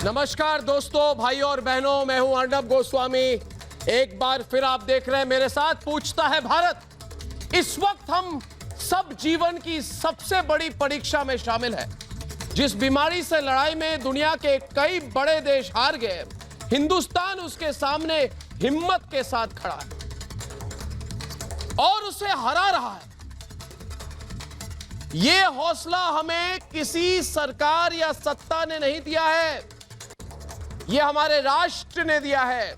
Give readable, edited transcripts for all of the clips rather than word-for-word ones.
नमस्कार दोस्तों, भाइयों और बहनों, मैं हूं अर्णब गोस्वामी। एक बार फिर आप देख रहे हैं मेरे साथ पूछता है भारत। इस वक्त हम सब जीवन की सबसे बड़ी परीक्षा में शामिल है। जिस बीमारी से लड़ाई में दुनिया के कई बड़े देश हार गए, हिंदुस्तान उसके सामने हिम्मत के साथ खड़ा है और उसे हरा रहा है। यह हौसला हमें किसी सरकार या सत्ता ने नहीं दिया है, यह हमारे राष्ट्र ने दिया है।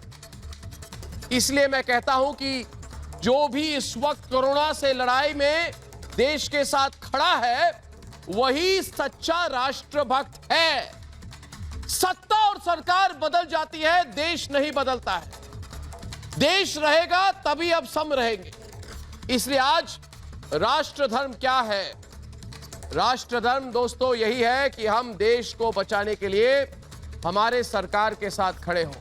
इसलिए मैं कहता हूं कि जो भी इस वक्त कोरोना से लड़ाई में देश के साथ खड़ा है, वही सच्चा राष्ट्रभक्त है। सत्ता और सरकार बदल जाती है, देश नहीं बदलता है। देश रहेगा तभी अब सम रहेंगे। इसलिए आज राष्ट्र धर्म क्या है? राष्ट्र धर्म दोस्तों यही है कि हम देश को बचाने के लिए हमारे सरकार के साथ खड़े हों।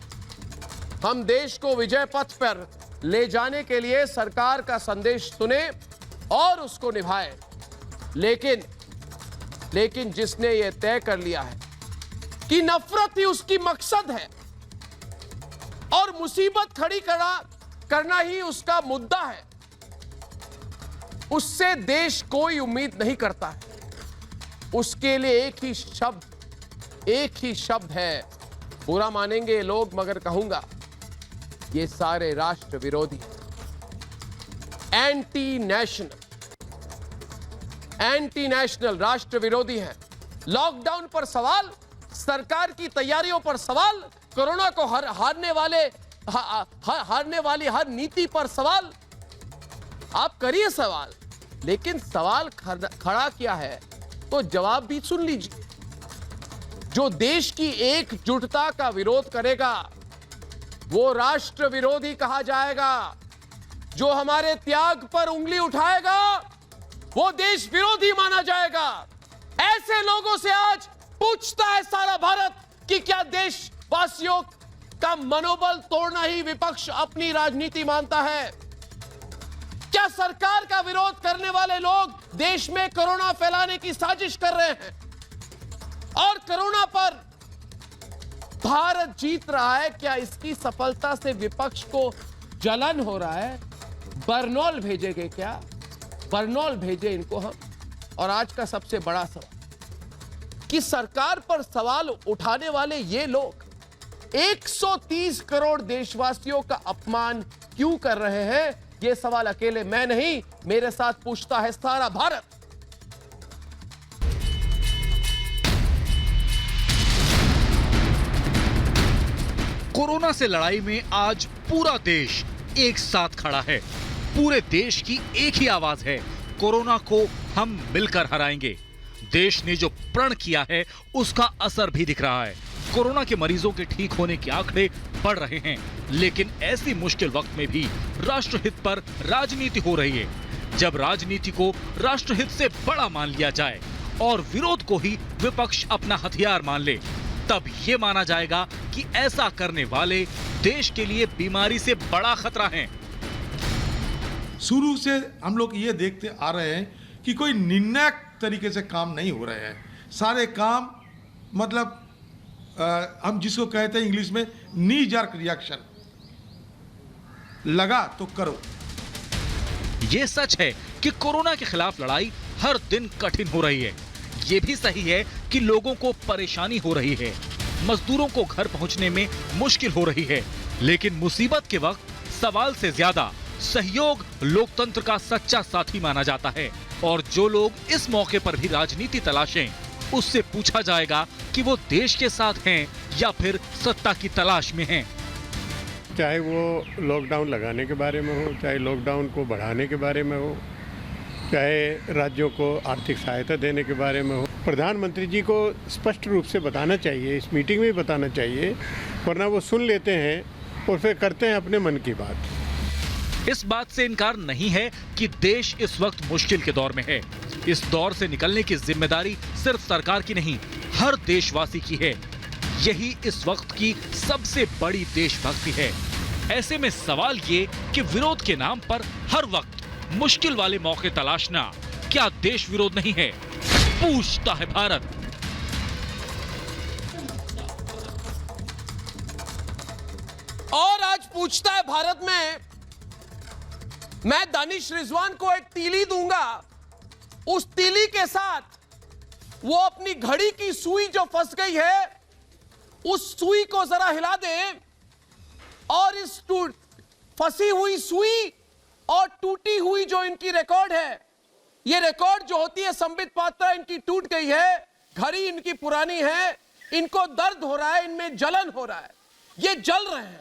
हम देश को विजय पथ पर ले जाने के लिए सरकार का संदेश सुने और उसको निभाएं। लेकिन जिसने यह तय कर लिया है कि नफरत ही उसकी मकसद है और मुसीबत खड़ी करना ही उसका मुद्दा है, उससे देश कोई उम्मीद नहीं करता है। उसके लिए एक ही शब्द है। बुरा मानेंगे लोग, मगर कहूंगा ये सारे राष्ट्र विरोधी, एंटी नेशनल राष्ट्र विरोधी हैं। लॉकडाउन पर सवाल, सरकार की तैयारियों पर सवाल, कोरोना को हारने वाली हर नीति पर सवाल। आप करिए सवाल, लेकिन सवाल खड़ा किया है तो जवाब भी सुन लीजिए। जो देश की एकजुटता का विरोध करेगा वो राष्ट्र विरोधी कहा जाएगा। जो हमारे त्याग पर उंगली उठाएगा वो देश विरोधी माना जाएगा। ऐसे लोगों से आज पूछता है सारा भारत कि क्या देशवासियों का मनोबल तोड़ना ही विपक्ष अपनी राजनीति मानता है? क्या सरकार का विरोध करने वाले लोग देश में कोरोना फैलाने की साजिश कर रहे हैं और कोरोना पर भारत जीत रहा है? क्या इसकी सफलता से विपक्ष को जलन हो रहा है? बरनौल भेजेंगे क्या? बरनौल भेजे इनको हम। और आज का सबसे बड़ा सवाल कि सरकार पर सवाल उठाने वाले ये लोग 130 करोड़ देशवासियों का अपमान क्यों कर रहे हैं? ये सवाल अकेले मैं नहीं, मेरे साथ पूछता है सारा भारत। कोरोना से लड़ाई में आज पूरा देश एक साथ खड़ा है। पूरे देश की एक ही आवाज है, कोरोना को हम मिलकर हराएंगे। देश ने जो प्रण किया है उसका असर भी दिख रहा है। कोरोना के मरीजों के ठीक होने के आंकड़े बढ़ रहे हैं, लेकिन ऐसी मुश्किल वक्त में भी राष्ट्रहित पर राजनीति हो रही है। जब राजनीति को राष्ट्रहित से बड़ा मान लिया जाए और विरोध को ही विपक्ष अपना हथियार मान ले, तब ये माना जाएगा कि ऐसा करने वाले देश के लिए बीमारी से बड़ा खतरा हैं। शुरू से हम लोग ये देखते आ रहे हैं कि कोई निर्णायक तरीके से काम नहीं हो रहे हैं। सारे काम मतलब हम जिसको कहते हैं इंग्लिश में नी जर्क रिएक्शन, लगा तो करो। ये सच है कि कोरोना के खिलाफ लड़ाई हर दिन कठिन हो रही है। ये भी सही है कि लोगों को परेशानी हो रही है, मजदूरों को घर पहुंचने में मुश्किल हो रही है। लेकिन मुसीबत के वक्त सवाल से ज्यादा सहयोग लोकतंत्र का सच्चा साथी माना जाता है। और जो लोग इस मौके पर भी राजनीति तलाशें, उससे पूछा जाएगा कि वो देश के साथ हैं या फिर सत्ता की तलाश में हैं। चाहे वो लॉकडाउन लगाने के बारे में हो, चाहे लॉकडाउन को बढ़ाने के बारे में हो, चाहे राज्यों को आर्थिक सहायता देने के बारे में हो, प्रधानमंत्री जी को स्पष्ट रूप से बताना चाहिए, इस मीटिंग में बताना चाहिए, वरना वो सुन लेते हैं और फिर करते हैं अपने मन की बात। इस बात से इनकार नहीं है कि देश इस वक्त मुश्किल के दौर में है। इस दौर से निकलने की जिम्मेदारी सिर्फ सरकार की नहीं, हर देशवासी की है। यही इस वक्त की सबसे बड़ी देशभक्ति है। ऐसे में सवाल ये कि विरोध के नाम पर हर वक्त मुश्किल वाले मौके तलाशना क्या देश विरोध नहीं है? पूछता है भारत। पूछता है भारत में, मैं दानिश रिजवान को एक तीली दूंगा, उस तीली के साथ वो अपनी घड़ी की सुई जो फंस गई है उस सुई को जरा हिला दे, और इस फंसी हुई सुई और टूटी हुई जो इनकी रिकॉर्ड है, ये रिकॉर्ड जो होती है संबित पात्रा, इनकी टूट गई है, घड़ी इनकी पुरानी है, इनको दर्द हो रहा है, इनमें जलन हो रहा है, ये जल रहे हैं।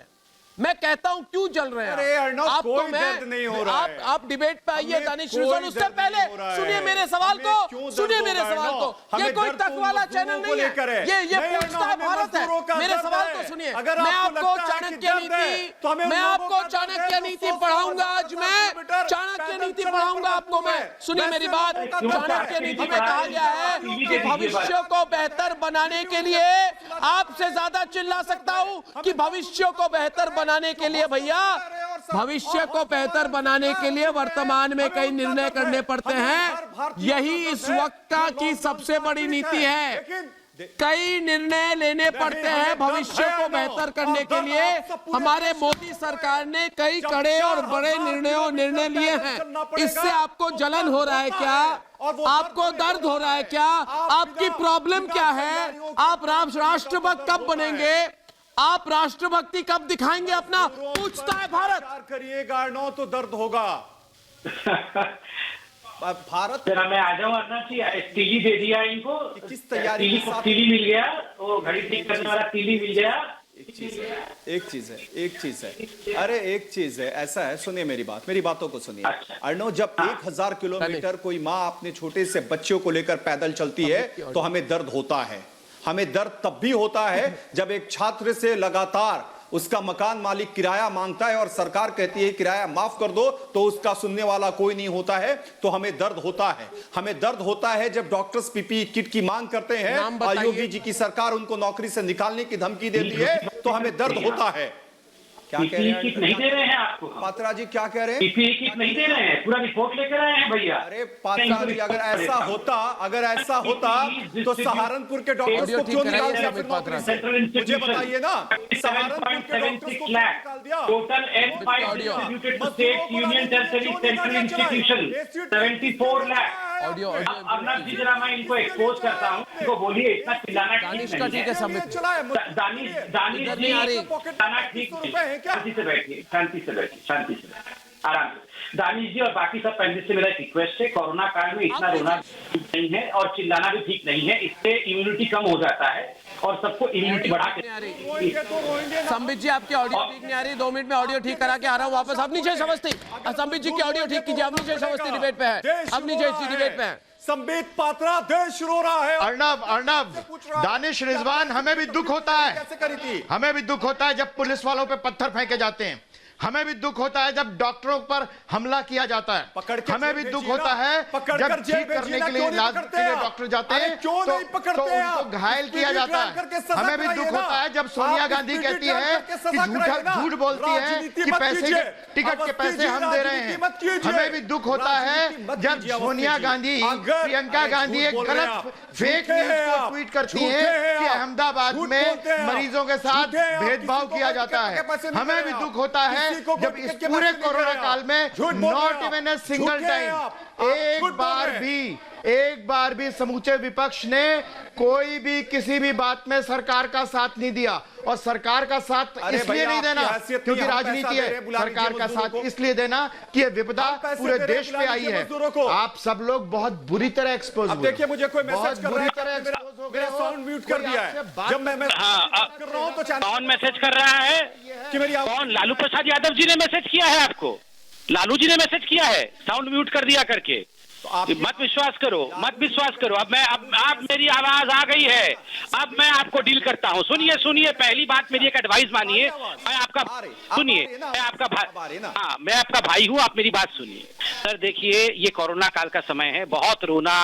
मैं कहता हूं क्यों जल रहे हैं? अरे अर्नब, आपको कोई मैं दर्द नहीं हो रहा है। आप डिबेट पे आइए हमें दानिश कोई रिजवान, उससे दर्द पहले नहीं हो रहा सुनिए है। मेरे सवाल हमें को, क्यों दर्द सुनिए हो मेरे रहा है सवाल ना? को। ये हमें कोई दर्द तक वाला मजदूरों चैनल को नहीं लेकर है, है। ये नहीं पूछता अर्नब, है हमें भारत है। मजदूरों का मेरे दर्द सवाल है। को सुनिए। अगर मैं आपको आपको लगता है कि चाणक्य दर्द है, नीति, तो हमें उन मैं लोगों आपको का दर्द है चाणक्य जो नीति 100 पढ़ाऊंगा आज मैं, किलोमीटर चाणक्य पैदल नीति चलना पढ़ाऊंगा पड़ता आपको मैं। है। सुनिए मेरी बात, वैसे लोगों का चाणक्य दर्द नीति है। में कहा गया है कि भविष्य को बेहतर बनाने के लिए, आपसे ज्यादा चिल्ला सकता हूं कि भविष्य को बेहतर बनाने के लिए भैया, भविष्य को बेहतर बनाने के लिए वर्तमान में कई निर्णय करने पड़ते हैं। यही इस वक्त की सबसे बड़ी नीति है। कई निर्णय लेने पड़ते हैं भविष्य को बेहतर करने के लिए। हमारे मोदी सरकार ने कई कड़े और बड़े निर्णय लिए हैं। इससे आपको जलन हो रहा है क्या? आपको दर्द हो रहा है क्या? आपकी प्रॉब्लम क्या है? आप राष्ट्रभक्त कब बनेंगे? आप राष्ट्रभक्ति कब दिखाएंगे अपना? पूछता है भारत। करिएगा नो तो दर्द होगा। भारत जरा मैं आ जाऊं अर्नब जी, तीली दे दिया इनको, किस तैयारी के साथ- तीली मिल गया, वो घड़ी ठीक करने वाला तीली मिल गया। एक चीज है अरे एक चीज है, ऐसा है, सुनिए मेरी बातों को सुनिए। अच्छा। अर्णव, जब 1000 किलोमीटर कोई माँ अपने छोटे से बच्चों को लेकर पैदल चलती है तो हमें दर्द होता है। हमें दर्द तब भी होता है जब एक छात्र से लगातार उसका मकान मालिक किराया मांगता है और सरकार कहती है किराया माफ कर दो, तो उसका सुनने वाला कोई नहीं होता है, तो हमें दर्द होता है। हमें दर्द होता है जब डॉक्टर्स पीपीई किट की मांग करते हैं और योगी जी की सरकार उनको नौकरी से निकालने की धमकी देती है, तो हमें दर्द होता है। क्या कह रहे किट नहीं दे रहे हैं आपको? पात्रा जी क्या कह रहे हैं? पीपीई किट नहीं दे रहे हैं, पूरा रिपोर्ट लेकर आए हैं भैया। अरे पात्रा जी, अगर ऐसा होता तो सहारनपुर के डॉक्टर्स को क्यों निकाल दिया फिर नौकरी से? मुझे बताइए ना, सहारनपुर के डॉक्टर्स को क्यों निकाल दिया? Total N5 distributed to state, union territory, central institution 74 lakh. Arnab ji, जरा मैं इनको एक्सपोज करता हूँ, इनको बोलिए इतना चिल्लाना ठीक नहीं है। दानिश जी चिल्लाना ठीक नहीं। शांति से बैठिए, आराम से। दानिश जी और बाकी सब पैनलिस्ट से मेरा एक रिक्वेस्ट है, कोरोना काल में इतना रोना ठीक नहीं है और चिल्लाना भी ठीक नहीं है, इससे इम्यूनिटी कम हो जाता है और सबको इम्यूनिटी बढ़ा के। संबित जी, आपकी ऑडियो ठीक नहीं आ रही, 2 मिनट में ऑडियो ठीक करा के आ रहा हूँ वापस। अब नीचे समझती, संबित जी की ऑडियो ठीक कीजिए। अब नीचे समझती डिबेट पे है, अब नीचे डिबेट पे है। संबित पात्रा, देश रो रहा है। अर्नब, दानिश रिजवान, हमें भी दुख होता है, कैसे करी थी? हमें भी दुख होता है जब पुलिस वालों पे पत्थर फेंके जाते हैं। हमें भी दुख होता है जब डॉक्टरों पर हमला किया जाता है। हमें भी दुख होता है जब ठीक करने के लिए इलाज के लिए डॉक्टर जाते हैं तो उनको घायल किया जाता है। हमें भी दुख होता है जब सोनिया गांधी कहती है कि झूठ बोलती है कि पैसे टिकट के पैसे हम दे रहे हैं। हमें भी दुख होता है जब सोनिया गांधी, प्रियंका गांधी एक गलत फेक न्यूज को ट्वीट करती है कि अहमदाबाद में मरीजों के साथ भेदभाव किया जाता है। हमें भी दुख होता है जब इस पूरे कोरोना काल में not even a single time एक बार भी समूचे विपक्ष ने कोई भी किसी भी बात में सरकार का साथ नहीं दिया। और सरकार का साथ इसलिए नहीं देना क्योंकि राजनीति है, सरकार का साथ इसलिए देना कि ये विपदा पूरे देश पे आई है। आप सब लोग बहुत बुरी तरह एक्सपोज हुए। देखिए, मुझे कोई मैसेज कर रहा है, मेरा साउंड म्यूट कर दिया है। जब मैं कर रहा हूं तो कौन मैसेज कर रहा है कि मेरी कौन? लालू प्रसाद यादव जी ने मैसेज किया है आपको, लालू जी ने मैसेज किया है साउंड म्यूट कर दिया करके। मत विश्वास करो। अब मेरी आवाज आ गई है, अब मैं आपको डील करता हूँ। सुनिए, पहली बात मेरी एक एडवाइस मानिए। मैं आपका भाई हूँ, आप मेरी बात सुनिए। सर देखिए, ये कोरोना काल का समय है, बहुत रोना,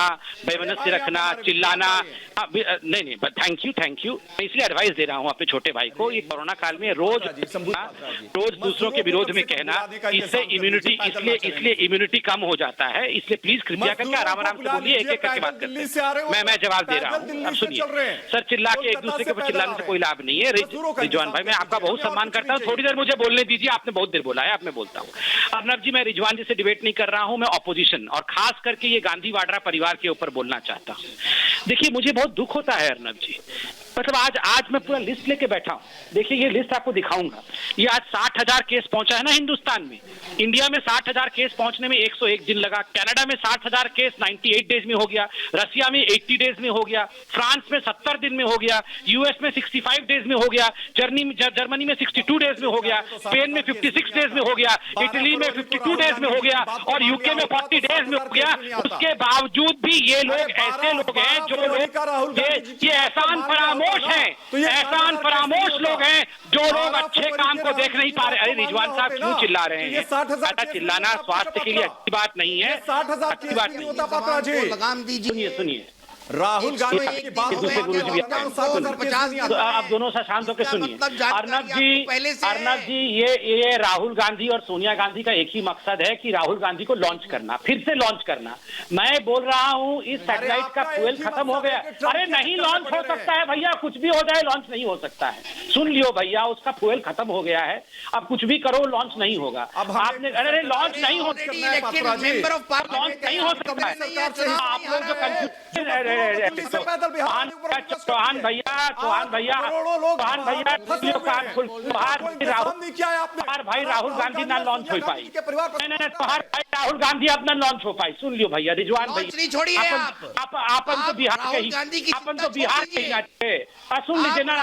बेमनस्य रखना, चिल्लाना नहीं, थैंक यू। मैं इसलिए एडवाइस दे रहा हूँ अपने छोटे भाई को, ये कोरोना काल में रोज दूसरों के विरोध में कहना, इससे इम्यूनिटी इसलिए इम्यूनिटी कम हो जाता है। इसलिए प्लीज कृपया करके आराम से बोलिए, एक एक करके बात करते हैं। मैं जवाब दे रहा हूँ, अब सुनिए। सर, चिल्ला के एक दूसरे के ऊपर चिल्लाने से कोई लाभ नहीं है। रिजवान भाई, मैं आपका बहुत सम्मान करता हूँ, थोड़ी देर मुझे बोलने दीजिए। आपने बहुत देर बोला है, अब मैं बोलता हूँ। अर्नब जी, मैं रिजवान जी से डिबेट नहीं कर रहा हूँ, मैं ऑपोजिशन और खास करके ये गांधी वाड्रा परिवार के ऊपर बोलना चाहता हूँ। देखिए, मुझे बहुत दुख होता है अर्नब जी, मतलब आज मैं पूरा लिस्ट लेके बैठा हूं। देखिए, ये लिस्ट आपको दिखाऊंगा। ये आज 60,000 केस पहुंचा है ना हिंदुस्तान में। इंडिया में 60,000 केस पहुंचने में 101 दिन लगा। कनाडा में 60,000 केस 98 डेज में हो गया। रसिया में 80 डेज में हो गया। फ्रांस में 70 दिन में हो गया। यूएस में 65 डेज में हो गया। जर्मनी में 62 डेज में हो गया। स्पेन में 56 डेज में हो गया। इटली में 52 डेज में हो गया और यूके में 40 डेज में हो गया। उसके बावजूद भी ये लोग ऐसे लोग हैं जो लोग ये एहसान फरामोश है, एहसान फरामोश लोग हैं जो लोग अच्छे काम को देख नहीं पा रहे। अरे रिजवान साहब, क्यों चिल्ला रहे हैं? ज्यादा चिल्लाना स्वास्थ्य के लिए अच्छी बात नहीं है, अच्छी बात नहीं है। लगाम दीजिए। सुनिए, राहुल गांधी की बात आप दोनों से शांत होकर सुनिए। अर्नब जी, ये राहुल गांधी और सोनिया गांधी का एक ही मकसद है कि राहुल गांधी को लॉन्च करना, फिर से लॉन्च करना। मैं बोल रहा हूँ, इस सैटेलाइट का फ्यूल खत्म हो गया। अरे नहीं लॉन्च हो सकता है भैया, कुछ भी हो जाए, लॉन्च नहीं हो सकता है। सुन लियो भैया, उसका फ्यूल खत्म हो गया है। अब कुछ भी करो, लॉन्च नहीं होगा। अब आपने, अरे लॉन्च नहीं हो सकता है, लॉन्च नहीं हो सकता है। आप लोग जो कंफ्यूजन, चौहान भैया, भाई राहुल गांधी ना लॉन्च हो पाई। नहीं, राहुल गांधी अपना लॉन्च हो पाई। सुन लियो भैया, रिजवान भैया, आपन तो बिहार के ही, सुन लीजिए ना,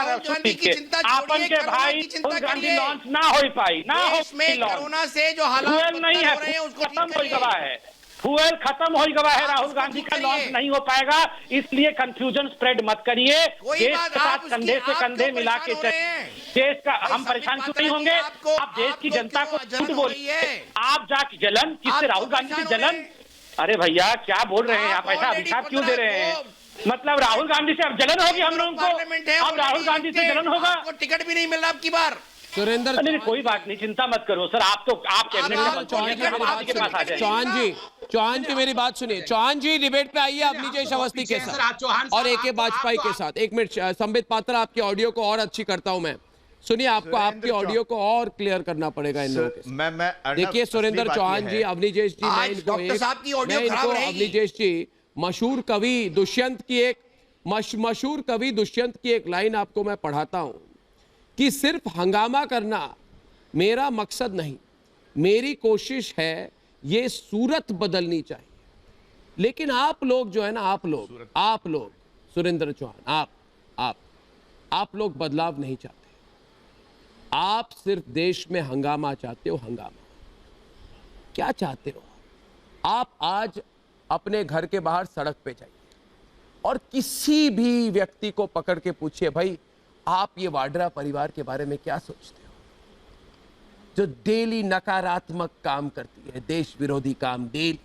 आपन के भाई राहुल गांधी लॉन्च ना हो पाई, ना हो कोरोना से जो हालात नहीं है, खत्म हो गया है, फ्यूल खत्म हो गया है। राहुल गांधी का लॉन्च नहीं हो पाएगा, इसलिए कंफ्यूजन स्प्रेड मत करिए। देश के साथ कंधे से कंधे मिला के देश का, हम परेशान क्यों नहीं होंगे? आप देश की जनता को झूठ बोलिए। आप जाके जलन, किससे? राहुल गांधी की जलन? अरे भैया, क्या बोल रहे हैं आप? ऐसा अभिशाप क्यों दे रहे हैं? मतलब राहुल गांधी से अब जलन होगी हम लोगों को? अब राहुल गांधी से जलन होगा? टिकट भी नहीं मिल रहा आपकी बार। सुरेंद्र, नहीं, कोई बात नहीं, चिंता मत करो सर। आप चौहान जी मेरी बात सुनिए। चौहान जी डिबेट पे आइए, अपनी जय अवस्थी के साथ और AK वाजपेयी के साथ। एक मिनट, संबित पात्रा, आपकी ऑडियो को और अच्छी करता हूं मैं। सुनिए, आपको आपकी ऑडियो को और क्लियर करना पड़ेगा इन लोगों के। देखिए सुरेंद्र चौहान जी, अवनीजेश जी, अवनीजेश जी, मशहूर कवि दुष्यंत की एक लाइन आपको मैं पढ़ाता हूं कि सिर्फ हंगामा करना मेरा मकसद नहीं, मेरी कोशिश है ये सूरत बदलनी चाहिए। लेकिन आप लोग जो है ना, आप लोग सुरेंद्र चौहान, आप लोग बदलाव नहीं चाहते। आप सिर्फ देश में हंगामा चाहते हो। हंगामा क्या चाहते हो? आप आज अपने घर के बाहर सड़क पे जाइए और किसी भी व्यक्ति को पकड़ के पूछिए, भाई आप ये वाड्रा परिवार के बारे में क्या सोचते हो, जो डेली नकारात्मक काम करती है, देश विरोधी काम डेली।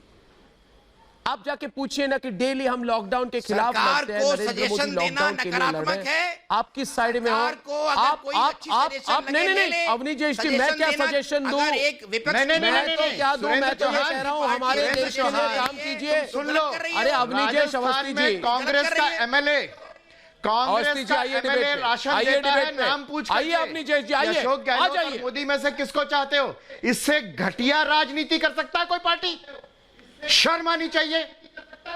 आप जाके पूछिए ना कि डेली हम लॉकडाउन के खिलाफ लड़ते हैं, नरेंद्र मोदी लॉकडाउन के लिए लड़ रहे हैं, आप किस साइड में हो? आप नहीं, अवनीजेश जी, मैं क्या सजेशन दूं? मैं तो क्या दूं? मैं तो ये कह रहा हूं, हमारे देश के लिए काम कीजिए। सुन लो, अरे अवनीजेश अवस्थी जी, कांग्रेस का MLA, कांग्रेस का MLA राशन देता है, नाम पूछ, आइए अवनीजेश जी, आइए, आ जाइए। मोदी में से किसको चाहते हो? इससे घटिया राजनीति कर सकता है कोई पार्टी? शर्म आनी चाहिए।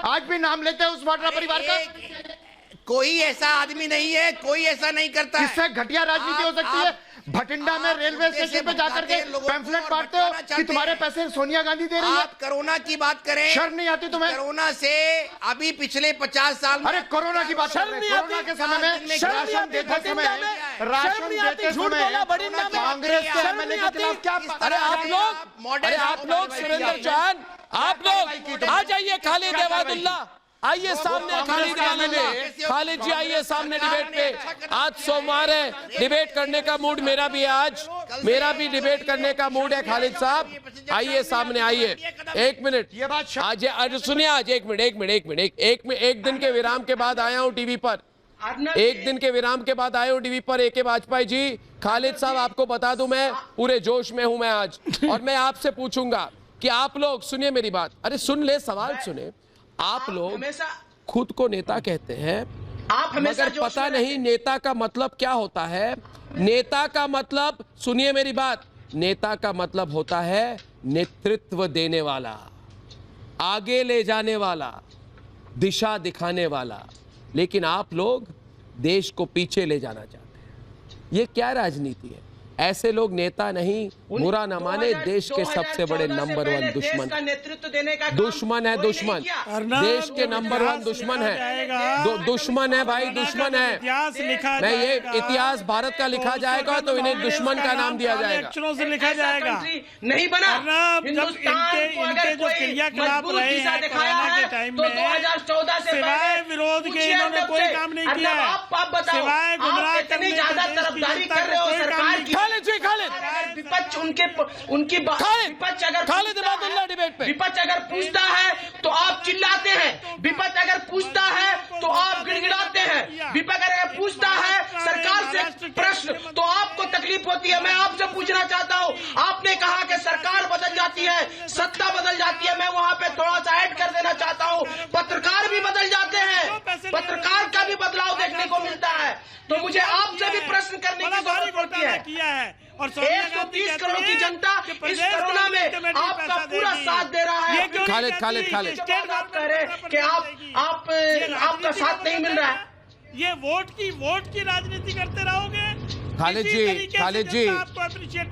आज भी नाम लेते हैं उस वाड्रा परिवार का। कोई ऐसा आदमी नहीं है, कोई ऐसा नहीं करता है। इससे घटिया राजनीति हो सकती है? भटिंडा में रेलवे स्टेशन पे जाकर के पैम्फलेट बांटते हो कि तुम्हारे पैसे सोनिया गांधी दे रही है। आप कोरोना की बात करें, शर्म नहीं आती तुम्हें? कोरोना से अभी पिछले 50 साल में, अरे कोरोना की बात कर रहे हैं। कोरोना के समय में राशन देते समय कांग्रेस के MLA के खिलाफ क्या? अरे आप लोग सुरेंद्र चौहान, आप लोग आ जाइए, खालिद एवादुल्ला आइए सामने खालिद जी आइए सामने डिबेट पे। आज सोमवार है, डिबेट करने का मूड मेरा भी है, आज मेरा भी डिबेट करने का मूड है। खालिद साहब आइए सामने, आइए। एक मिनट, आज सुनिए, आज एक दिन के विराम के बाद आया हूं टीवी पर, एक दिन के विराम के बाद आए हूं टीवी पर। ए.के. वाजपेयी जी, खालिद साहब आपको बता दूं मैं पूरे जोश में हूं मैं आज, और मैं आपसे पूछूंगा कि आप लोग सुनिए मेरी बात, अरे सुन ले, सवाल सुने। आप लोग खुद को नेता कहते हैं, मगर पता नहीं नेता का मतलब क्या होता है। नेता का मतलब, सुनिए मेरी बात, नेता का मतलब होता है नेतृत्व देने वाला, आगे ले जाने वाला, दिशा दिखाने वाला। लेकिन आप लोग देश को पीछे ले जाना चाहते हैं। ये क्या राजनीति है? ऐसे लोग नेता नहीं, बुरा न माने, देश के सबसे बड़े नंबर 1 दुश्मन है, दुश्मन, देश के नंबर 1 दुश्मन है, दुश्मन है भाई, दुश्मन है। मैं ये इतिहास भारत का लिखा जाएगा तो इन्हें दुश्मन का नाम दिया जाएगा। से लिखा जाएगा नहीं बना। इनके जो क्रियाकलाप रहे हैं कोरोना के टाइम में, 2014 से सिवाय विरोध के इन्होंने कोई काम नहीं किया है, सिवाय गुमराह करने के तरफदारी कर रहे हो सरकार की। विपक्ष उनकी विपक्ष अगर डिबेट पे विपक्ष अगर पूछता है तो आप चिल्लाते हैं, विपक्ष अगर पूछता है तो आप गिड़गिड़ाते हैं, विपक्ष अगर पूछता है सरकार से प्रश्न तो आपको तकलीफ होती है। मैं आपसे पूछना चाहता हूं, आपने कहा कि सरकार बदल जाती है, सत्ता बदल जाती है, मैं वहां पे थोड़ा सा ऐड कर देना चाहता हूं, पत्रकार भी बदल जाते हैं, पत्रकार का भी बदलाव देखने को मिलता है। तो मुझे आपसे भी प्रश्न करने की जरूरत पड़ती है। और 130 करोड़ की जनता इस कोरोना में आपका पूरा साथ दे रहा है। खालिद आप कह रहे हैं कि आपका साथ नहीं मिल रहा है। ये वोट की राजनीति करते रहोगे।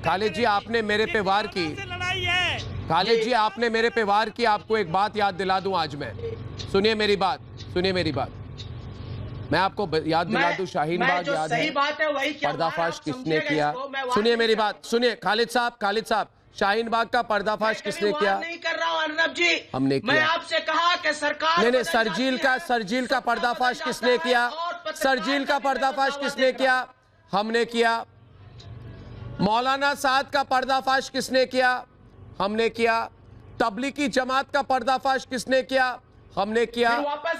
खालिद जी आपने मेरे पे वार की, लड़ाई है। खालिद जी आपने मेरे पे वार की। आपको एक बात याद दिला दूं आज मैं, सुनिए मेरी बात, मैं आपको याद दिला दूं, शाहीन बाग याद है, पर्दाफाश किसने किया? सुनिए मेरी बात, सुनिए खालिद साहब, शाहीन बाग का पर्दाफाश किसने किया? नहीं कर रहा हूं अर्नब जी, हमने किया। मैं आपसे कहा कि सरकार नहीं, सरजील का पर्दाफाश किसने किया? सरजील का पर्दाफाश किसने किया? हमने किया। मौलाना साद का पर्दाफाश किसने किया? हमने किया। तबलीगी जमात का पर्दाफाश किसने किया? हमने किया।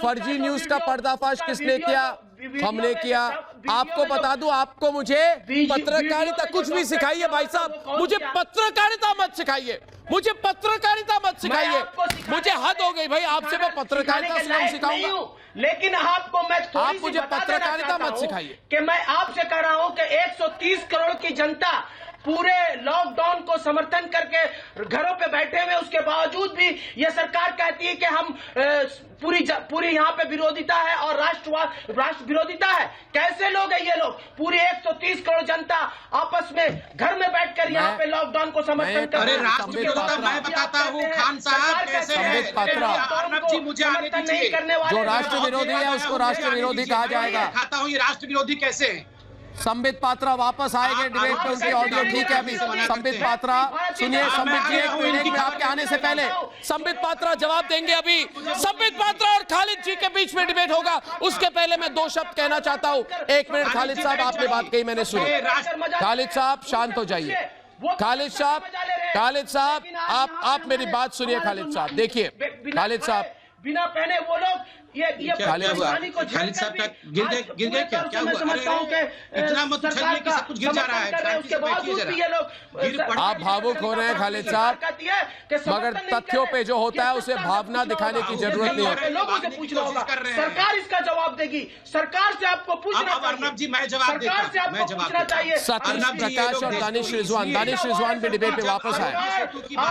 फर्जी न्यूज का पर्दाफाश किसने किया? हमने किया। आपको बता दूं, आपको मुझे पत्रकारिता कुछ भी सिखाइए भाई साहब, मुझे पत्रकारिता मत सिखाइए, मुझे हद हो गई भाई, आपसे मैं पत्रकारिता सिखाऊंगा, लेकिन आपको मैं आप मुझे पत्रकारिता मत सिखाइए। कि मैं आपसे कह रहा हूं कि 130 करोड़ की जनता पूरे लॉकडाउन को समर्थन करके घरों पे बैठे हुए, उसके बावजूद भी ये सरकार कहती है कि हम पूरी यहाँ पे विरोधिता है और राष्ट्र विरोधिता है। कैसे लोग हैं ये लोग? पूरी 130 करोड़ जनता आपस में घर में बैठकर यहाँ पे लॉकडाउन को समर्थन कर रहे हैं। राष्ट्र विरोधिता मैं बताता हूँ खान साहब, संबित पात्रा जी मुझे आने दीजिए। जो राष्ट्र विरोधी है उसको राष्ट्र विरोधी कहा जाएगा। खाता हूँ ये राष्ट्र विरोधी कैसे है? संबित पात्रा वापस आएंगे डिबेट में, उनकी ऑडियो ठीक है अभी। संबित पात्रा सुनिए, संबित जी एक मिनट, आपके आने से पहले संबित पात्रा जवाब देंगे अभी। संबित पात्रा और खालिद जी के बीच में डिबेट होगा, उसके पहले मैं 2 शब्द कहना चाहता हूं। एक मिनट खालिद साहब, आपने बात कही मैंने सुनी। खालिद साहब शांत हो जाइए। खालिद साहब आप मेरी बात सुनिए। खालिद साहब देखिए, खालिद साहब बिना पहने वो लोग ये खालिद साहब का गिर गए क्या हुआ? इतना मत उछलिए कि सब कुछ गिर जा रहा है। उसके बावजूद भी ये लोग आप भावुक हो रहे हैं खालिद साहब, मगर तथ्यों पे जो होता है उसे भावना दिखाने की जरूरत नहीं होती। लोगों से पूछना होगा, सरकार इसका जवाब देगी, सरकार से आपको पूछना जी मैं जवाब सरकार से आपको पूछना चाहिए। सतीश प्रकाश और दानिश रिजवान भी डिबेट में वापस आए।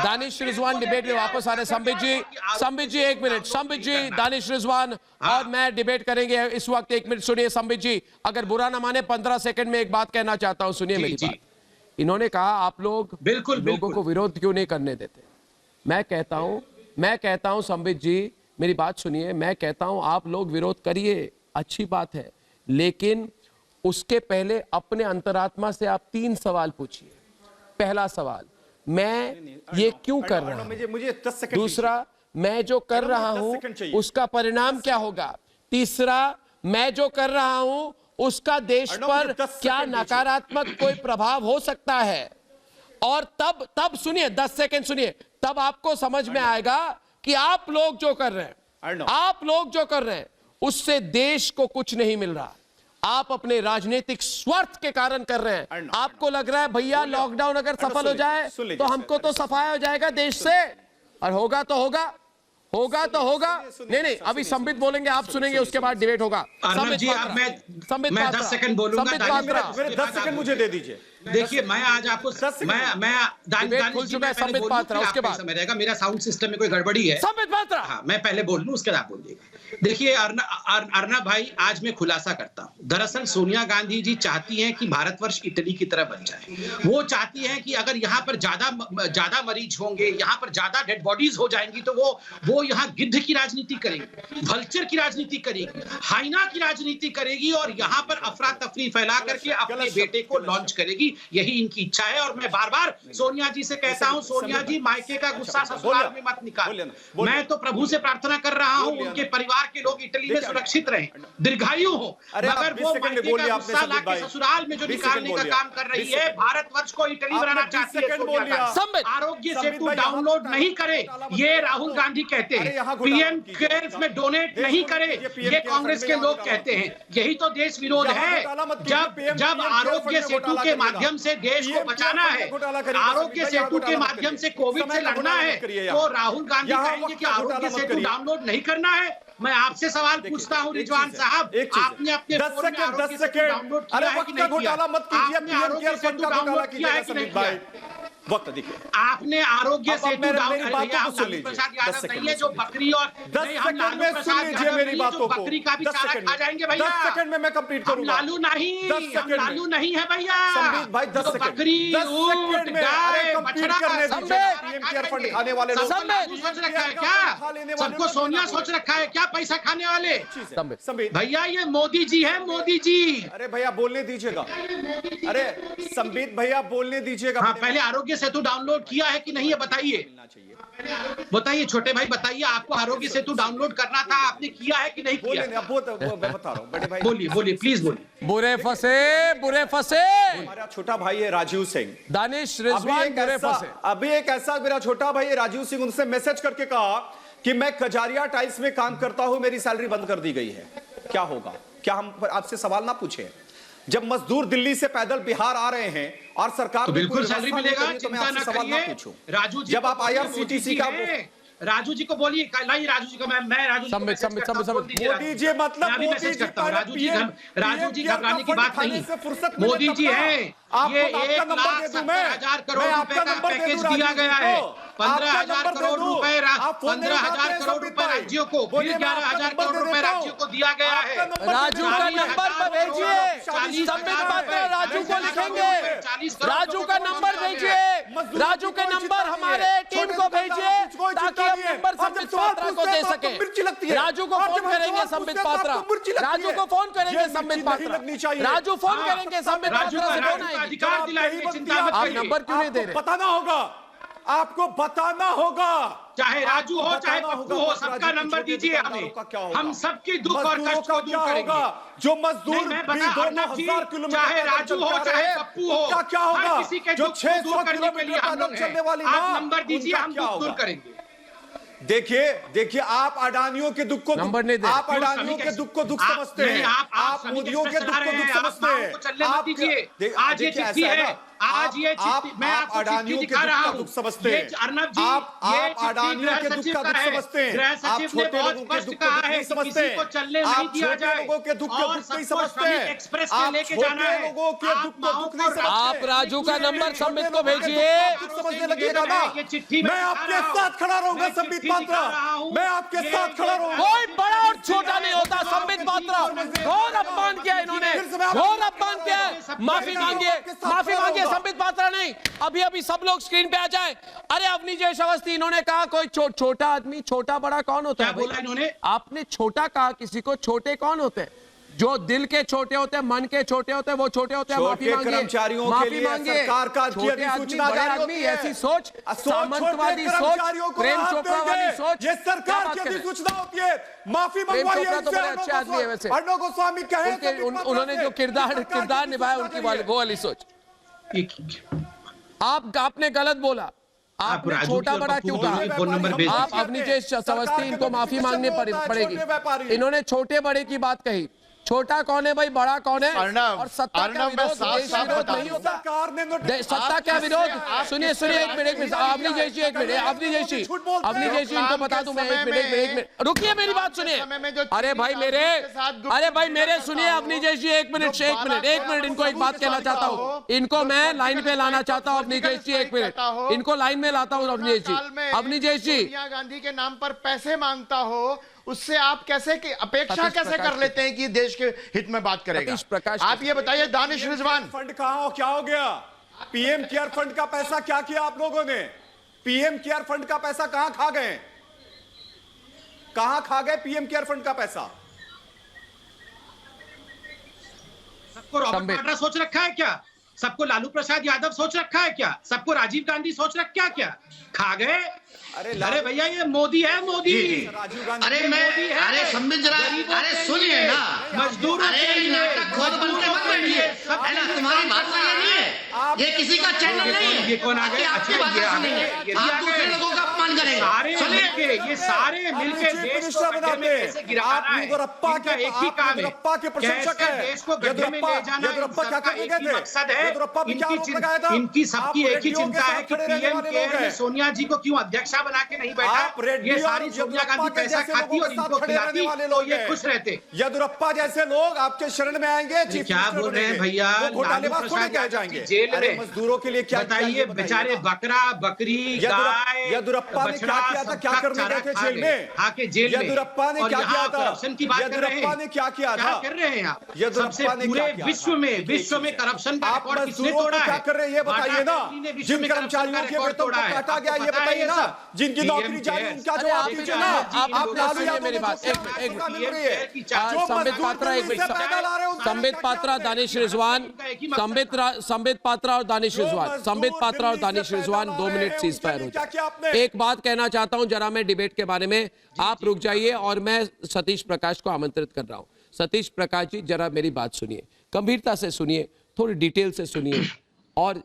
दानिश रिजवान डिबेट में वापस आ रहे। संबित जी एक मिनट, संबित जी, दानिश रिजवान और मैं डिबेट करेंगे इस वक्त। एक मिनट सुनिए संबित जी, अगर बुरा ना माने 15 सेकंड में एक बात कहना चाहता हूं, सुनिए मेरी बात। इन्होंने कहा आप लोग लोगों को विरोध क्यों नहीं करने देते। मैं कहता हूं संबित जी मेरी बात सुनिए, मैं कहता हूं आप लोग विरोध करिए, अच्छी बात है, लेकिन उसके पहले अपने अंतरात्मा से आप 3 सवाल पूछिए। पहला सवाल, मैं ये क्यों कर रहा हूं? दूसरा, मैं जो कर रहा हूं उसका परिणाम क्या होगा। तीसरा, मैं जो कर रहा हूं उसका देश पर क्या नकारात्मक कोई प्रभाव हो सकता है। और तब सुनिए, 10 सेकंड सुनिए, तब आपको समझ में आएगा कि आप लोग जो कर रहे हैं उससे देश को कुछ नहीं मिल रहा। आप अपने राजनीतिक स्वार्थ के कारण कर रहे हैं। आपको लग रहा है भैया लॉकडाउन अगर सफल हो जाए तो हमको तो सफाया हो जाएगा देश से, और होगा तो होगा। नहीं, अभी संबित बोलेंगे, आप सुनेंगे, उसके बाद डिबेट होगा। मैं 10 सेकंड बोलूंगा। मेरे 10 सेकंड मुझे दे दीजिए। देखिए, मैं आज आपको संबित पात्रा, उसके बाद समय रहेगा। मेरा साउंड सिस्टम में कोई गड़बड़ी है। संबित पात्रा, हाँ, मैं पहले बोल लूं, उसके बाद आप बोलिएगा। देखिए अर्नब भाई, आज मैं खुलासा करता हूं। दरअसल सोनिया गांधी जी चाहती हैं कि भारतवर्ष इटली की तरह बन जाए। वो चाहती हैं कि अगर यहाँ पर ज्यादा मरीज होंगे, यहाँ पर ज्यादा डेड बॉडीज हो जाएंगी, तो वो यहाँ गिद्ध की राजनीति करेगी, वल्चर की राजनीति करेगी, हाइना की राजनीति करेगी, और यहाँ पर अफरा तफरी फैला करके अपने बेटे को लॉन्च करेगी। यही इनकी इच्छा है। और मैं बार बार सोनिया जी से कहता हूं, सोनिया जी, मायके का गुस्सा ससुराल में मत निकाल। मैं तो प्रभु से प्रार्थना कर रहा हूं उनके परिवार के लोग इटली में सुरक्षित रहें, दीर्घायु हो, मगर वो मायके का गुस्सा लाके ससुराल में जो निकालने का काम कर रही है, भारतवर्ष को इटली बनाना चाहती है सोनिया गांधी। आरोग्य सेतु डाउनलोड नहीं करे, ये राहुल गांधी कहते हैं। पीएम केयर्स में डोनेट नहीं करे, ये कांग्रेस के लोग कहते हैं। यही तो देश विरोध है। जब आरोग्य सेतु के माध्यम से देश को बचाना है, आरोग्य सेतु के माध्यम से कोविड से लड़ना है, तो राहुल गांधी कहेंगे कि आरोग्य सेतु डाउनलोड नहीं करना है। मैं आपसे सवाल पूछता हूं रिजवान साहब, आपने अपने 10 सेकंड डाउनलोड किया है कि नहीं किया? आपने आरोग्य सेतु डाउनलोड किया है कि नहीं किया? वक्त देखिए, आपने आरोग्य सेतु मेरी बातों को सुन लीजिए। प्रसाद यादव नहीं है जो बकरी और 10 सेकंड में सुन लीजिए मेरी बातों को। बकरी का भी चारा खा जाएंगे भैया। 10 सेकंड में मैं कंप्लीट करूंगा। लालू नहीं, 10 सेकंड लालू नहीं है भैया। संबित भाई 10 सेकंड, बकरी, 10 सेकंड में गाय, कंप्लीट बछड़ा करने का दीजिए। पीएम केयर फंड खाने वाले लोग लालू सोच रखा है क्या? सबको सोनिया सोच रखा है क्या पैसा खाने वाले? संबित भैया ये मोदी जी है, मोदी जी। अरे भैया बोलने दीजिएगा। अरे संबित भैया बोलने दीजिएगा। हाँ, पहले आरोग्य सेतु डाउनलोड किया है कि नहीं है बताइए छोटे भाई, बताइए। आपको आरोग्य सेतु डाउनलोड करना था, आपने किया है कि नहीं किया? मैं बता रहा हूँ बड़े भाई। बोलिए प्लीज बोलिए। बुरे फंसे हमारा छोटा भाई है राजीव सिंह, दानिश रिजवान बुरे फंसे। अभी एक ऐसा मेरा छोटा भाई है राजीव सिंह, उनसे मैसेज करके कहा कि मैं कजारिया टाइल्स में काम करता हूं, मेरी सैलरी बंद कर दी गई है, क्या होगा? क्या हम आपसे सवाल ना पूछे? जब मजदूर दिल्ली से पैदल बिहार आ रहे हैं और सरकार तो बिल्कुल सैलरी मिलेगा, तो मैं आपसे सवाल ना पूछूं। राजू जी, जब आप IRCTC का राजू जी को बोलिए, लाइए राजू जी को। मैं राजू जी मोदी जी, मतलब राजू जी घबराने की बात नहीं। मोदी जी है, ये 1,70,000 करोड़ रुपए का पैकेज दिया गया है। 15,000 करोड़ रुपए 15,000 करोड़ रुपए राज्यों को, फिर 11,000 करोड़ रुपए राज्यों को दिया गया है। राजू का नंबर पर भेजिए, संबित पात्रा राजू को लिखेंगे। राजू का नंबर भेजिए, राजू के नंबर हमारे टीम को भेजिए ताकि हम नंबर संबित पात्रा को दे सके। राजू को फोन करेंगे संबित पात्रा, राजू को फोन करेंगे संबित पात्रा, राजू फोन करेंगे संबित पात्रा से फोन आएगी। अधिकार दिलाएंगे, चिंता मत आप करिए। नंबर क्यों नहीं दे रहे? बताना होगा, आपको बताना होगा। चाहे राजू हो चाहे पप्पू हो, सबका नंबर दीजिए हमें। हम सबकी दुख और कष्ट को दूर करेंगे। जो मजदूर मैं बता, अर्नब जी, चाहे राजू हो चाहे पप्पू हो, क्या होगा? किसी के जो दुख को दूर करने के लिए हम लोग चलने वाली हैं। आप नंबर दीजिए, हम दुख दूर करेंगे। देखिए आप अडानियों के दुख को नंबर नहीं दे, आप अडानियों के दुख को दुख समझते हैं, आप मोदियों के दुख को दुख समझते हैं। आप दीजिए, आज ये चिट्ठी है, आज ये चिट्ठी मैं आपको अडानियों के दिखा रहा हूं। दुख समझते हैं अर्नब जी, आप अडानियों के दुख का दुख समझते हैं। गृह आप सचिव ने छोटे बहुत लोगों के स्पष्ट दुख को कहा दुख है नहीं कि समझते किसी को चलने नहीं दिया जाए, लोगों के दुख को दुख नहीं समझते हैं। एक्सप्रेस पे लेके जाना है, लोगों के दुख को दुख नहीं समझते। आप राजू का नंबर संबित को भेजिए। दुख समझने लगेगा ना, मैं आपके साथ खड़ा रहूंगा संबित पात्रा, मैं आपके साथ खड़ा रहूंगा। कोई बड़ा और छोटा नहीं होता संबित पात्रा। घोर अपमान किया इन्होंने, घोर अपमान किया। माफी मांगिए संबित पात्रा नहीं। अभी सब लोग स्क्रीन पे आ जाए। अरे अवनीश अवस्थी, इन्होंने कहा कोई छोटा आदमी, छोटा बड़ा कौन होता है? क्या बोला इन्होंने? आपने छोटा कहा किसी को, छोटे कौन होते हैं? जो दिल के छोटे होते हैं, मन के छोटे होते हैं, वो छोटे होते हैं। माफी छोटे मांगिए, कर्मचारियों के माफी लिए मांगिए। सरकार का छोटे आदमी, अधिसूचना बड़े जारी आदमी, होती है। ऐसी सोच, सामंतवादी सोच, प्रेम चोपड़ा वाली सोच, ये सरकार की अधिसूचना होती है। माफी मंगवाइए चोपड़ा तो बड़े अच्छे आदमी है वैसे। अर्णव गोस्वामी कहे उन्होंने जो किरदार निभाया उनकी वो वाली सोच। आपने गलत बोला, आपने छोटा बड़ा क्यों कहा? आप अवनीश अवस्थी, इनको माफी मांगनी पड़ेगी। इन्होंने छोटे बड़े की बात कही। छोटा कौन है भाई, बड़ा कौन है? और सत्ता का विरोध देश विरोध नहीं होता। सत्ता क्या विरोध? सुनिए एक मिनट, अवनीश जी एक मिनट, अवनीश जी इनको बता दूं मैं, एक मिनट रुकिए, मेरी बात सुनिए। अरे भाई मेरे सुनिए अवनीश जी, एक मिनट, इनको एक बात कहना चाहता हूँ। इनको मैं लाइन पे लाना चाहता हूँ। अवनीश जी एक मिनट, इनको लाइन में लाता हूँ। अवनीश जी सोनिया गांधी के नाम पर पैसे मांगता हो, उससे आप कैसे की अपेक्षा कैसे कर लेते हैं कि देश के हित में बात करेगा? आप ये बताइए, दानिश रिजवान, फंड कहां क्या हो गया? पीएम केयर फंड का पैसा क्या किया आप लोगों ने? पीएम केयर फंड का पैसा कहां खा गए? पीएम केयर फंड का पैसा? सबको रॉबर्ट वाड्रा सोच रखा है क्या? सबको लालू प्रसाद यादव सोच रखा है क्या? सबको राजीव गांधी सोच रखा क्या? खा गए? अरे भैया, ये मोदी है, मोदी। अरे सम्मिल जरा, अरे सुनिए ना, मजदूरों के लिए नाटक खुद बनते मत बैठिए, है ना? तुम्हारी बात ये नहीं है, ये किसी का चैनल नहीं है। ये कौन आ गए? आपकी बात सुनेंगे, आप दूसरे लोगों का अपमान करेंगे। ये सारे मिलकर देश को गड्ढे में कैसे गिरा रहा है, इनका एक ही काम है, कैसे देश को गड्ढे में ले जाना। इनका एक ही मकसद है, इनकी सबकी एक ही चिंता है कि पीएम केयर में सोनिया जी को क्यों अध्यक्षा बना के नहीं बैठा। ये सारी सोनिया गांधी पैसा खाती और इनको खिलाती तो ये खुश रहते। येदियुरप्पा जैसे लोग आपके शरण में आएंगे, क्या बोल रहे हैं भैया? लालू प्रसाद जाएंगे जेल में, मजदूरों के लिए क्या बताइए? बेचारे बकरा, बकरी, गाय, येदियुरप्पा ने क्या किया था? क्या करने गए थे जेल में? आके जेल में येदियुरप्पा ने क्या किया था? करप्शन की बात कर रहे हैं। येदियुरप्पा ने क्या किया था? क्या कर रहे हैं आप? सबसे पूरे विश्व में करप्शन का रिकॉर्ड किसने तोड़ा है? क्या कर रहे हैं ये बताइए ना। जिन कर्मचारियों के वेतन को काटा गया ये बताइए ना। जिनकी नौकरी जाए उनका जवाब दीजिए ना। आप लालू यादव मेरी बात संबित पात्रा, दानिश रिजवान, संबित पात्रा और Danish Rizwan 2 minute cease fire हो जाए। एक बात कहना चाहता हूं जरा मैं डिबेट के बारे में, आप रुक जाइए और मैं सतीश प्रकाश को आमंत्रित कर रहा हूं। सतीश प्रकाश जी जरा मेरी बात सुनिए, गंभीरता से सुनिए, थोड़ी डिटेल से सुनिए। और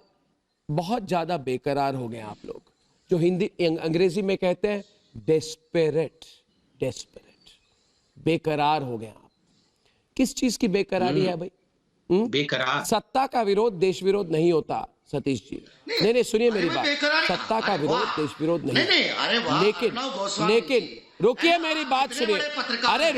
बहुत ज्यादा बेकरार हो गए आप लोग, जो अंग्रेजी में कहते हैं डेस्परेट, बेकरार हो गए आप। किस चीज की बेकरारी है भाई? बेकरार। सत्ता का विरोध देश विरोध नहीं होता सतीश जी। नहीं सुनिए मेरी बात, सत्ता का विरोध देश विरोध नहीं। लेकिन रुकिए, मेरी बात सुनिए। अरे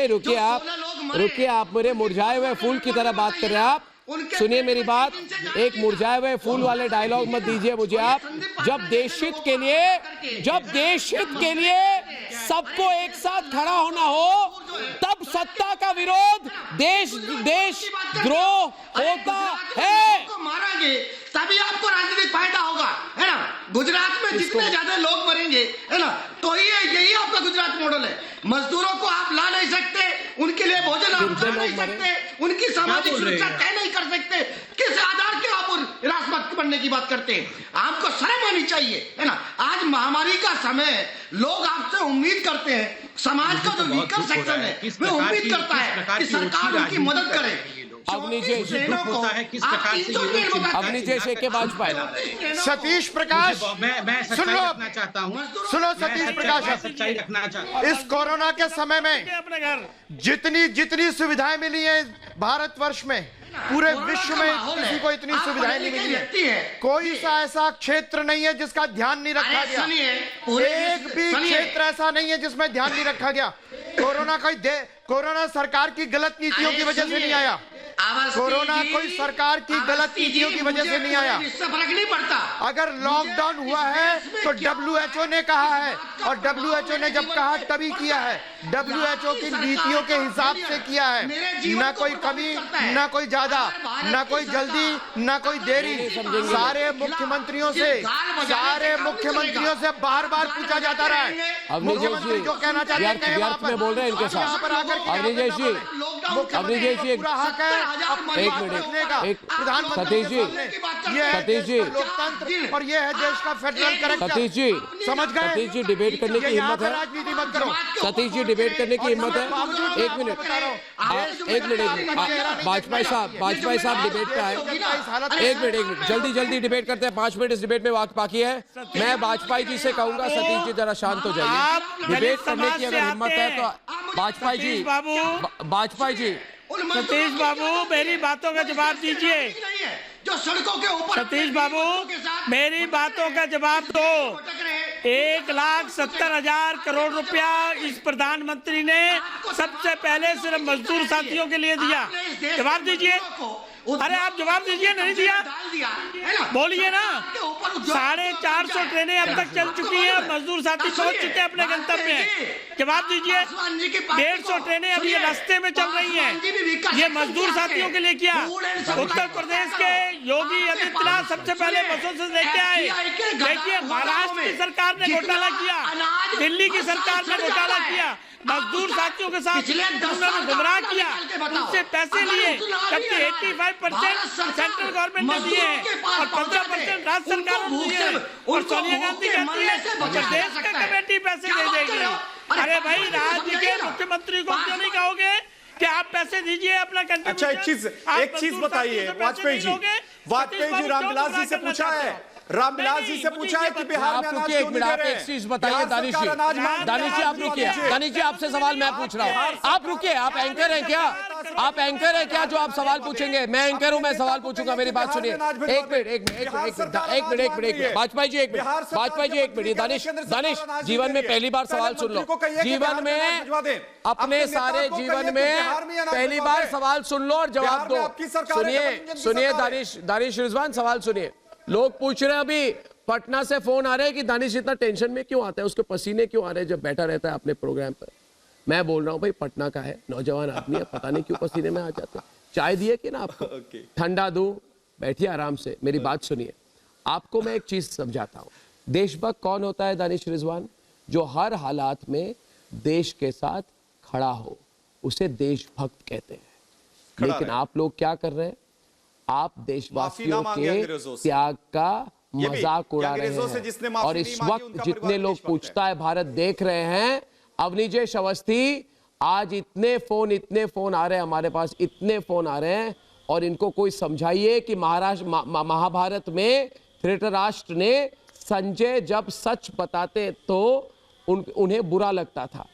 रुकिए आप मेरे मुरझाए हुए फूल की तरह बात कर रहे हैं। आप सुनिए मेरी बात, एक मुरझाए हुए फूल वाले डायलॉग मत दीजिए मुझे आप। जब देश हित के लिए सबको एक साथ खड़ा होना हो, तब सत्ता का विरोध देशद्रोह होता है। मारेंगे तभी आपको राजनीतिक फायदा होगा, है ना? गुजरात में जितने ज्यादा लोग मरेंगे, है ना, तो यही आपका गुजरात मॉडल है। मजदूरों को आप ला नहीं सकते, उनके लिए भोजन आप खा नहीं सकते, उनकी सामाजिक सुरक्षा तय नहीं कर सकते। किस आधार के आप राष्ट्रपति बनने की बात करते हैं? आपको शर्म आनी चाहिए, है ना? आज महामारी का समय, लोग आपसे उम्मीद करते हैं, समाज का जो वीकर सेक्शन है वो उम्मीद करता है कि सरकार उनकी मदद करे। अवनीश के वाजपेयी, सतीश प्रकाश, मैं सच्चाई रखना चाहता हूँ। सुनो सतीश प्रकाश, सच्चाई रखना चाहता हूँ। इस कोरोना के समय में जितनी सुविधाएं मिली हैं भारतवर्ष में, पूरे विश्व में किसी को इतनी सुविधाएं नहीं मिली है। कोई सा ऐसा क्षेत्र नहीं है जिसका ध्यान नहीं रखा गया। एक भी क्षेत्र ऐसा नहीं है जिसमें ध्यान नहीं रखा गया। कोरोना सरकार की गलत नीतियों की वजह से नहीं आया। कोरोना कोई सरकार की गलत नीतियों की वजह से नहीं आया। इससे फर्क नहीं पड़ता। अगर लॉकडाउन हुआ है तो WHO ने कहा है, और WHO ने जब कहा तभी किया है। WHO की नीतियों के हिसाब से किया है, ना कोई कमी, ना कोई ज्यादा, ना कोई जल्दी, ना कोई देरी। सारे मुख्यमंत्रियों से बार बार पूछा जाता रहा है, मुख्यमंत्री जो कहना चाहते हैं में बोल रहे हैं इनके साथ। अग्निजेश जी, प्रधानमंत्री सतीश जी, लोकतंत्र और ये है देश का फेडरल करेक्टर। सतीश जी समझ गए? सतीश जी डिबेट करने की हिम्मत है? राजनीति मत करो। सतीश जी डिबेट करने की हिम्मत है? एक मिनट वाजपेयी साहब डिबेट पे आए। एक मिनट जल्दी डिबेट करते हैं, 5 मिनट इस डिबेट में वक्त बाकी है। मैं वाजपेयी जी से कहूंगा सतीश जी जरा शांत हो जाइए। डिबेट करने की अगर हिम्मत है तो वाजपेयी जी, सतीश बाबू मेरी बातों का जवाब दीजिए। जो सड़कों के ऊपर सतीश बाबू मेरी बातों का जवाब दो। 1,70,000 करोड़ रुपया इस प्रधानमंत्री ने सबसे पहले सिर्फ मजदूर साथियों के लिए दिया। जवाब दीजिए। अरे आप जवाब दीजिए। नहीं दिया बोलिए ना। 450 ट्रेनें अब तक चल चुकी हैं, मजदूर साथी पहुंच चुके हैं अपने गंतव्य में। जवाब दीजिए। 150 ट्रेनें अभी रास्ते में चल रही हैं, ये मजदूर साथियों के लिए किया। उत्तर प्रदेश के योगी आदित्यनाथ सबसे पहले बसों से लेके आए। देखिए महाराष्ट्र की सरकार ने घोटाला किया, दिल्ली की सरकार ने घोटाला किया, मजदूर साथियों के साथ उन्होंने गुमराह किया, उनसे पैसे लिए, जबकि 85% सेंट्रल गवर्नमेंट ने दिए हैं और 15% राज्य सरकार ने दिए हैं। और सोनिया गांधी कहती है प्रदेश का कमेटी पैसे दे देगी। अरे भाई राज्य के मुख्यमंत्री को क्यों नहीं कहोगे कि आप पैसे दीजिए अपना कंट्रीब्यूशन? अच्छा एक चीज बताइए वाजपेयी जी, रामविलास जी से पूछा है, रामविलास जी से पूछा है कि बिहार में अनाज क्यों नहीं दे रहे हैं? एक चीज बताइए दानिश जी, आप रुकिए। दानिश जी आपसे सवाल मैं पूछ रहा हूँ, आप रुकिए। आप एंकर हैं क्या? आप एंकर हैं क्या जो आप सवाल पूछेंगे? मैं एंकर हूँ, मैं सवाल पूछूंगा। मेरी बात सुनिए। एक मिनट वाजपेयी जी, एक मिनट। दानिश जीवन में पहली बार सवाल सुन लो। जीवन में अपने सारे जीवन में पहली बार सवाल सुन लो और जवाब दो। सुनिए दानिश रिजवान, सवाल सुनिए। लोग पूछ रहे हैं, अभी पटना से फोन आ रहे हैं कि दानिश इतना टेंशन में क्यों आता है, उसके पसीने क्यों आ रहे हैं जब बैठा रहता है अपने प्रोग्राम पर। मैं बोल रहा हूं भाई पटना का है, नौजवान आदमी है, पता नहीं क्यों पसीने में आ जाते हैं। चाय दिए कि ना आपको? ठंडा दूं? बैठिए आराम से, मेरी बात सुनिए। आपको मैं एक चीज समझाता हूं। देशभक्त कौन होता है दानिश रिजवान? जो हर हालात में देश के साथ खड़ा हो, उसे देशभक्त कहते हैं। लेकिन आप लोग क्या कर रहे हैं? आप देशवासियों के त्याग का मजाक उड़ा रहे हैं। और इस वक्त जितने लोग पूछता है भारत देख रहे हैं, अवनीजेश अवस्थी, आज इतने फोन आ रहे हैं हमारे पास, इतने फोन आ रहे हैं। और इनको कोई समझाइए कि महाभारत में धृतराष्ट्र ने संजय जब सच बताते तो उन्हें बुरा लगता था।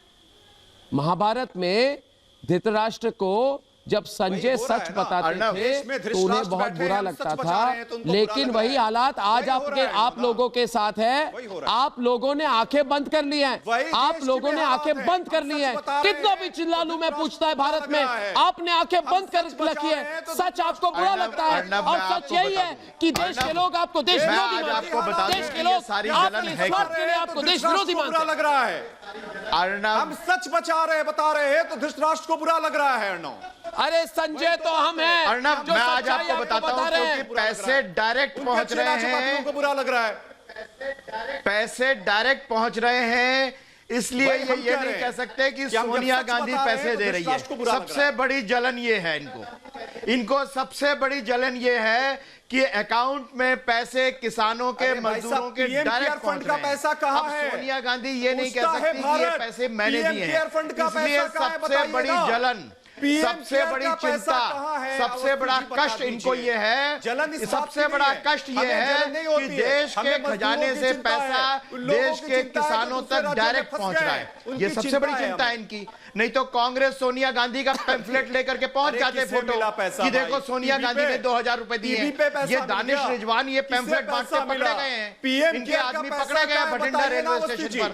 महाभारत में धृतराष्ट्र को जब संजय सच बताते थे तो उन्हें बहुत बुरा लगता था। लेकिन वही हालात आज आप लोगों के साथ है। आप लोगों ने आंखें बंद कर ली हैं। आप लोगों ने आंखें बंद कर ली हैं। कितना भी चिल्ला लूं मैं, पूछता है भारत में, आपने आंखें बंद कर रखी है। सच आपको बुरा लगता है और सच यही है कि देश के लोग आपको देश विरोधी मानते हैं। देश के लोग आपके स्वार्थ के लिए आपको देश विरोधी मानते हैं। लग रहा है हम सच बता रहे हैं तो धृतराष्ट्र को बुरा लग रहा है। अर्णव, अरे संजय तो हम हैं। अर्णव, मैं आज आपको बताता हूं क्योंकि पैसे डायरेक्ट पहुंच रहे हैं। उनको बुरा लग रहा है, पैसे डायरेक्ट पहुंच रहे हैं, इसलिए ये नहीं कह सकते कि सोनिया गांधी पैसे दे रही है। सबसे बड़ी जलन ये है इनको सबसे बड़ी जलन ये है कि अकाउंट में पैसे किसानों के, मजदूरों के डायरेक्ट फंड का पैसा कहां है? सोनिया गांधी ये नहीं कह सकती कि ये पैसे मैंने दिए हैं। इसलिए सबसे बड़ी जलन, सबसे बड़ी चिंता, सबसे बड़ा कष्ट इनको ये है, सबसे बड़ा कष्ट ये है कि देश के खजाने से पैसा देश के किसानों तक डायरेक्ट पहुंच रहा है। ये सबसे बड़ी चिंता है इनकी। नहीं तो कांग्रेस सोनिया गांधी का पैम्फलेट लेकर के पहुंच जाते फोटो कि देखो सोनिया गांधी ने 2000 रुपए दिए। ये दानिश रिजवान ये पैम्फलेट बांटते पकड़े गए हैं। इनके आदमी पकड़े गए बठिंडा रेलवे स्टेशन पर।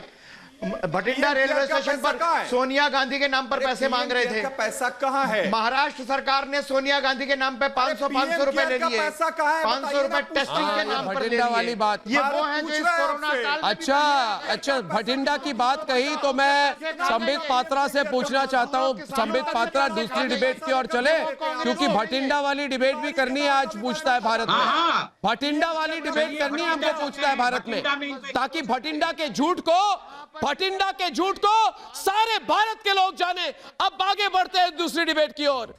भटिंडा रेलवे स्टेशन पर सोनिया गांधी के नाम पर पैसे मांग रहे थे। पैसा कहाँ है? महाराष्ट्र सरकार ने सोनिया गांधी के नाम पे 500 रुपए ले लिए। 500 रुपए टेस्टिंग के नाम पर ले लिए। वाली बात, ये वो है जो इस कोरोना काल में। अच्छा, भटिंडा की बात कही तो मैं संबित पात्रा से पूछना चाहता हूँ। संबित पात्रा, दूसरी डिबेट की ओर चले, क्योंकि भटिंडा वाली डिबेट भी करनी है आज, पूछता है भारत में। भटिंडा वाली डिबेट करनी है हमको, पूछता है भारत में, ताकि भटिंडा के झूठ को सारे भारत के लोग जाने। अब आगे बढ़ते हैं दूसरी डिबेट की ओर।